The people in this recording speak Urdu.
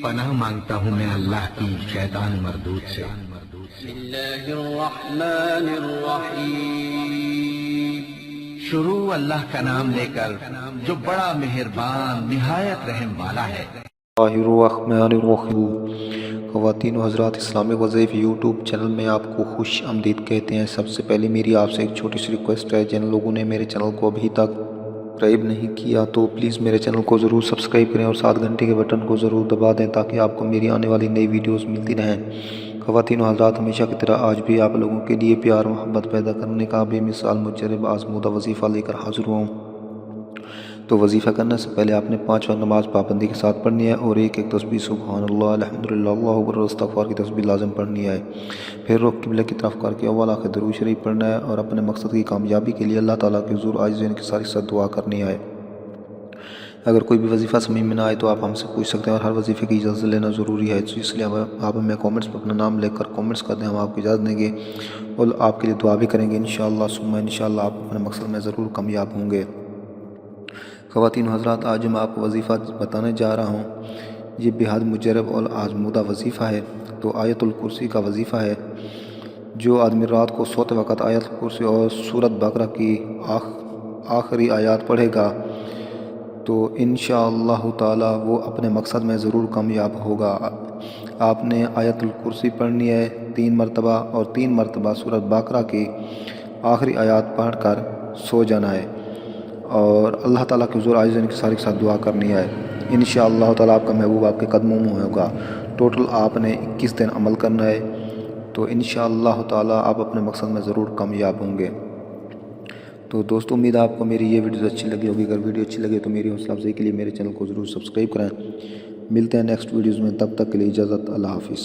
پناہ مانگتا ہوں میں اللہ کی شیطان مردود سے۔ بسم اللہ الرحمن الرحیم۔ شروع اللہ کا نام لے کر جو بڑا مہربان نہایت رحم والا ہے۔ الرحمن الرحیم۔ خواتین و حضرات، اسلامک وظائف یوٹیوب چینل میں آپ کو خوش آمدید کہتے ہیں۔ سب سے پہلے میری آپ سے ایک چھوٹی سی ریکویسٹ ہے، جن لوگوں نے میرے چینل کو ابھی تک سبسکرائب نہیں کیا تو پلیز میرے چینل کو ضرور سبسکرائب کریں اور ساتھ گھنٹے کے بٹن کو ضرور دبا دیں تاکہ آپ کو میری آنے والی نئی ویڈیوز ملتی رہیں۔ خواتین و حضرات، ہمیشہ کی طرح آج بھی آپ لوگوں کے لیے پیار محبت پیدا کرنے کا بے مثال مجرب آزمودہ وظیفہ لے کر حاضر ہوں۔ تو وظیفہ کرنے سے پہلے آپ نے 5 وقت نماز پابندی کے ساتھ پڑھنی ہے اور ایک تسبیح سبحان اللہ، الحمدللہ، اللہ اکبر اور استغفار کی تسبیح لازم پڑھنی ہے۔ پھر رخ قبلہ کی طرف کر کے اول آخر درود شریف پڑھنا ہے اور اپنے مقصد کی کامیابی کے لیے اللہ تعالیٰ کے حضور عاجز ہونے کے ساتھ دعا کرنی ہے۔ اگر کوئی بھی وظیفہ سمجھ میں نہ آئے تو آپ ہم سے پوچھ سکتے ہیں اور ہر وظیفے کی اجازت لینا ضروری ہے، تو اس لیے آپ ہمیں کومنٹس پر اپنا نام لے کر کومنٹس کر دیں، ہم آپ کو اجازت دیں گے اور آپ کے لیے دعا بھی کریں گے انشاءاللہ ثم انشاءاللہ آپ اپنے مقصد میں ضرور کامیاب ہوں گے۔ خواتین و حضرات، آج میں آپ کو وظیفہ بتانے جا رہا ہوں، یہ بہت مجرب اور آزمودہ وظیفہ ہے۔ تو آیت الکرسی کا وظیفہ ہے، جو آدمی رات کو سوتے وقت آیت الکرسی اور سورۃ بقرہ کی آخری آیات پڑھے گا تو انشاءاللہ تعالی وہ اپنے مقصد میں ضرور کامیاب ہوگا۔ آپ نے آیت الکرسی پڑھنی ہے 3 مرتبہ اور 3 مرتبہ سورۃ بقرہ کی آخری آیات پڑھ کر سو جانا ہے اور اللہ تعالیٰ کے حضور عاجز کے ساتھ دعا کرنی ہے۔ انشاءاللہ تعالیٰ آپ کا محبوب آپ کے قدموں میں ہوگا۔ ٹوٹل آپ نے 21 دن عمل کرنا ہے، تو انشاءاللہ تعالیٰ آپ اپنے مقصد میں ضرور کامیاب ہوں گے۔ تو دوستو، امید ہے آپ کو میری یہ ویڈیوز اچھی لگی ہوگی۔ اگر ویڈیو اچھی لگے تو میری حوصلہ افزائی کے لیے میرے چینل کو ضرور سبسکرائب کریں۔ ملتے ہیں نیکسٹ ویڈیوز میں، تب تک کے لیے اجازت، اللہ حافظ۔